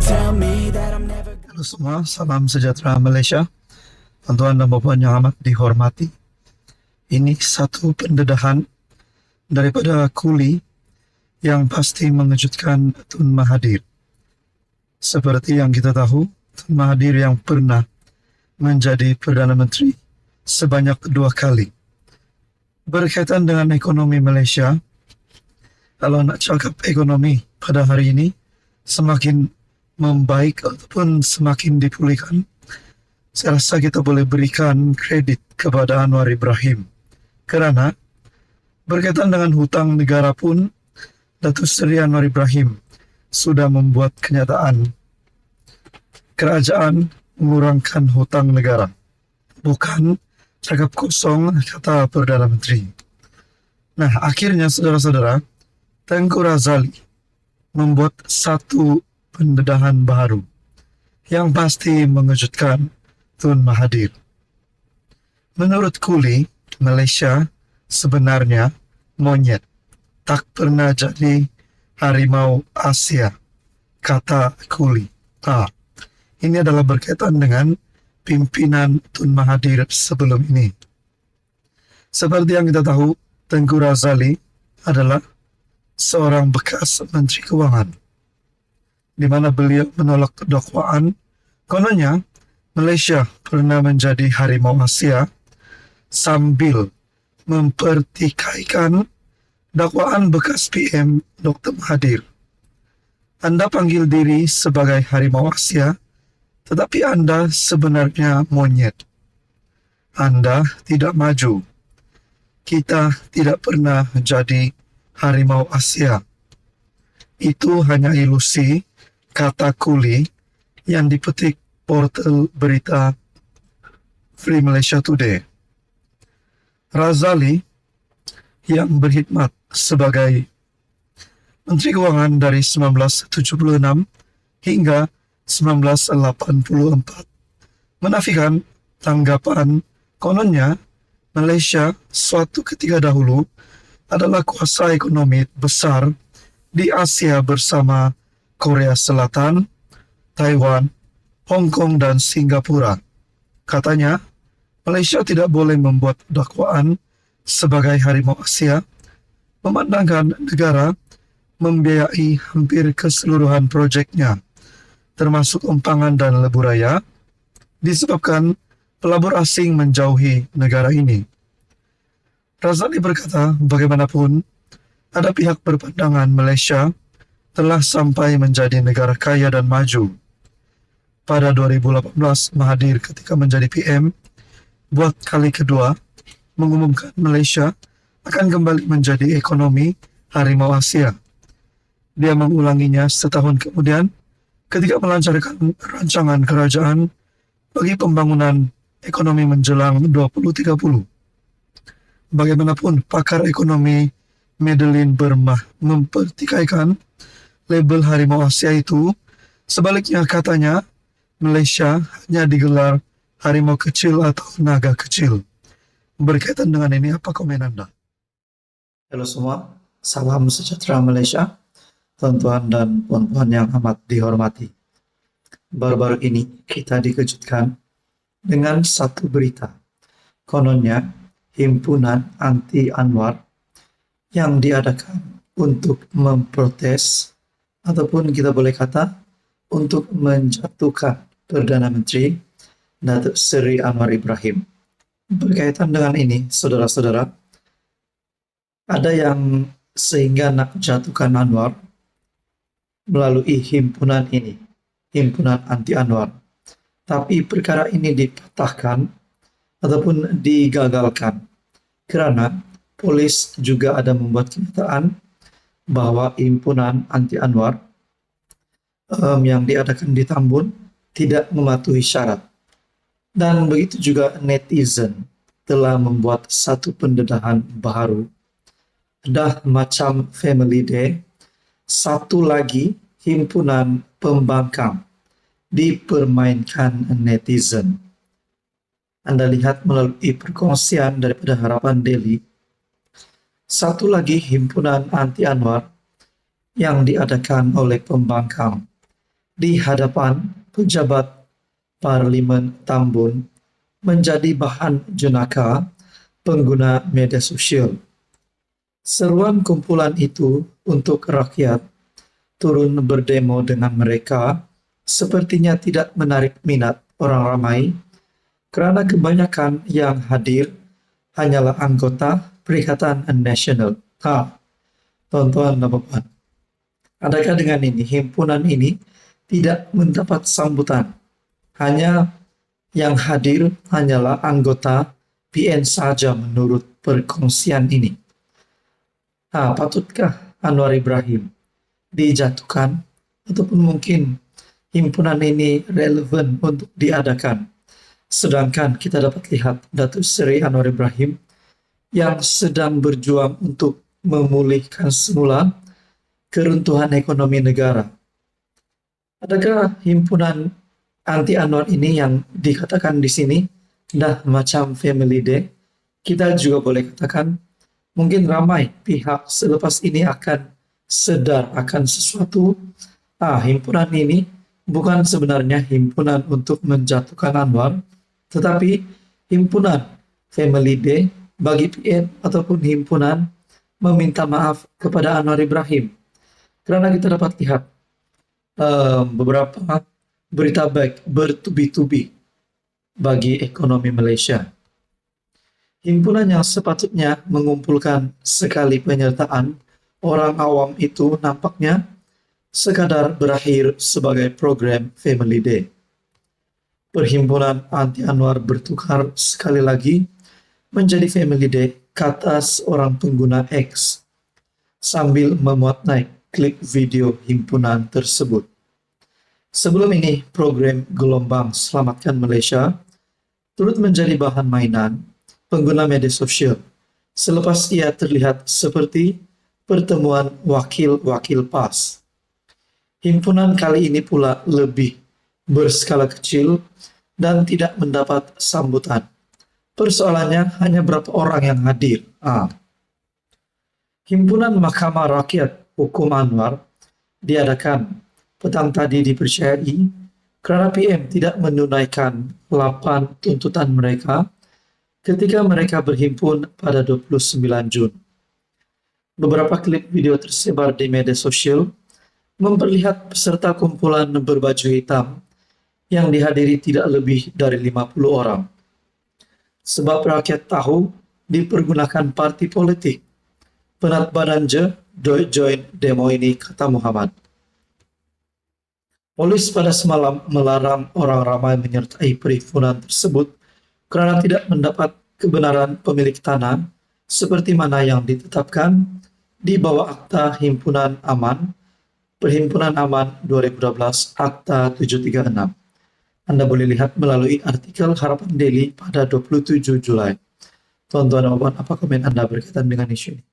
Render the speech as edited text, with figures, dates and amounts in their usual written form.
tell me that I'm never. Halo semua, salam sejahtera Malaysia. Tuan-tuan dan puan yang amat dihormati. Ini satu pendedahan daripada Kuli yang pasti mengejutkan Tun Mahathir. Seperti yang kita tahu, Tun Mahathir yang pernah menjadi Perdana Menteri sebanyak 2 kali. Berkaitan dengan ekonomi Malaysia, kalau nak cakap ekonomi pada hari ini semakin membaik ataupun semakin dipulihkan, saya rasa kita boleh berikan kredit kepada Anwar Ibrahim. Kerana berkaitan dengan hutang negara pun, Datuk Seri Anwar Ibrahim sudah membuat kenyataan kerajaan mengurangkan hutang negara. Bukan cakap kosong, kata Perdana Menteri. Nah, akhirnya saudara-saudara, Tengku Razali membuat satu pendedahan baru yang pasti mengejutkan Tun Mahathir. Menurut Kuli, Malaysia sebenarnya monyet, tak pernah jadi harimau Asia, kata Kuli. Ini adalah berkaitan dengan pimpinan Tun Mahathir sebelum ini. Seperti yang kita tahu, Tengku Razali adalah seorang bekas Menteri Kewangan, di mana beliau menolak dakwaan kononnya Malaysia pernah menjadi harimau Asia sambil mempertikaikan dakwaan bekas PM Dr. Mahathir. Anda panggil diri sebagai harimau Asia, tetapi Anda sebenarnya monyet. Anda tidak maju. Kita tidak pernah jadi harimau Asia. Itu hanya ilusi, kata Kuli yang dipetik portal berita Free Malaysia Today. Razali yang berkhidmat sebagai Menteri Kewangan dari 1976 hingga 1984 menafikan tanggapan kononnya Malaysia suatu ketika dahulu adalah kuasa ekonomi besar di Asia bersama Korea Selatan, Taiwan, Hong Kong dan Singapura. Katanya, Malaysia tidak boleh membuat dakwaan sebagai harimau Asia, memandangkan negara membiayai hampir keseluruhan proyeknya, termasuk Empangan dan Lebuh Raya, disebabkan pelabur asing menjauhi negara ini. Razali berkata, bagaimanapun, ada pihak berpandangan Malaysia telah sampai menjadi negara kaya dan maju. Pada 2018, Mahathir ketika menjadi PM, buat kali kedua, mengumumkan Malaysia akan kembali menjadi ekonomi harimau Asia. Dia mengulanginya setahun kemudian ketika melancarkan rancangan kerajaan bagi pembangunan ekonomi menjelang 2030. Bagaimanapun, pakar ekonomi Madeline Bermah mempertikaikan label harimau Asia itu. Sebaliknya, katanya, Malaysia hanya digelar harimau kecil atau naga kecil. Berkaitan dengan ini, apa komen Anda? Halo semua, salam sejahtera Malaysia. Tuan-tuan dan puan-puan yang amat dihormati. Baru-baru ini kita dikejutkan dengan satu berita. Kononnya, himpunan anti Anwar yang diadakan untuk memprotes ataupun kita boleh kata untuk menjatuhkan Perdana Menteri Datuk Seri Anwar Ibrahim. Berkaitan dengan ini, saudara-saudara, ada yang sehingga nak jatuhkan Anwar melalui himpunan ini, himpunan anti Anwar. Tapi perkara ini dipatahkan ataupun digagalkan kerana polis juga ada membuat kenyataan bahwa himpunan anti Anwar yang diadakan di Tambun tidak mematuhi syarat. Dan begitu juga netizen telah membuat satu pendedahan baru. Dah macam Family Day, satu lagi himpunan pembangkang dipermainkan netizen. Anda lihat melalui perkongsian daripada Harapan Daily, satu lagi himpunan anti Anwar yang diadakan oleh pembangkang di hadapan pejabat Parlimen Tambun menjadi bahan jenaka pengguna media sosial. Seruan kumpulan itu untuk rakyat turun berdemo dengan mereka sepertinya tidak menarik minat orang ramai karena kebanyakan yang hadir hanyalah anggota Perikatan Nasional. Tonton dan Bapak. Adakah dengan ini himpunan ini tidak mendapat sambutan? Hanya yang hadir hanyalah anggota PN saja menurut perkongsian ini. Patutkah Anwar Ibrahim dijatuhkan ataupun mungkin himpunan ini relevan untuk diadakan? Sedangkan kita dapat lihat Datuk Seri Anwar Ibrahim yang sedang berjuang untuk memulihkan semula keruntuhan ekonomi negara. Adakah himpunan anti Anwar ini yang dikatakan di sini dah macam family day? Kita juga boleh katakan mungkin ramai pihak selepas ini akan sadar akan sesuatu. Himpunan ini bukan sebenarnya himpunan untuk menjatuhkan Anwar, tetapi himpunan family day bagi PN ataupun himpunan meminta maaf kepada Anwar Ibrahim. Karena kita dapat lihat beberapa berita baik bertubi-tubi bagi ekonomi Malaysia. Himpunan yang sepatutnya mengumpulkan sekali penyertaan orang awam itu nampaknya sekadar berakhir sebagai program Family Day. Perhimpunan anti Anwar bertukar sekali lagi menjadi Family Day, kata seorang pengguna X sambil memuat naik klip video himpunan tersebut. Sebelum ini, program Gelombang Selamatkan Malaysia turut menjadi bahan mainan pengguna media sosial selepas ia terlihat seperti pertemuan wakil-wakil PAS. Himpunan kali ini pula lebih berskala kecil dan tidak mendapat sambutan. Persoalannya hanya berapa orang yang hadir. Himpunan Mahkamah Rakyat Hukum Anwar diadakan petang tadi dipercayai kerana PM tidak menunaikan 8 tuntutan mereka ketika mereka berhimpun pada 29 Jun. Beberapa klip video tersebar di media sosial memperlihat peserta kumpulan berbaju hitam yang dihadiri tidak lebih dari 50 orang. Sebab rakyat tahu dipergunakan parti politik. Penat badan je, join demo ini, kata Muhammad. Polis pada semalam melarang orang ramai menyertai perhimpunan tersebut kerana tidak mendapat kebenaran pemilik tanah seperti mana yang ditetapkan di bawah Akta Himpunan Aman, Perhimpunan Aman 2012, Akta 736. Anda boleh lihat melalui artikel Harapan Daily pada 27 Julai. Tuan-tuan dan puan, apa komen Anda berkaitan dengan isu ini?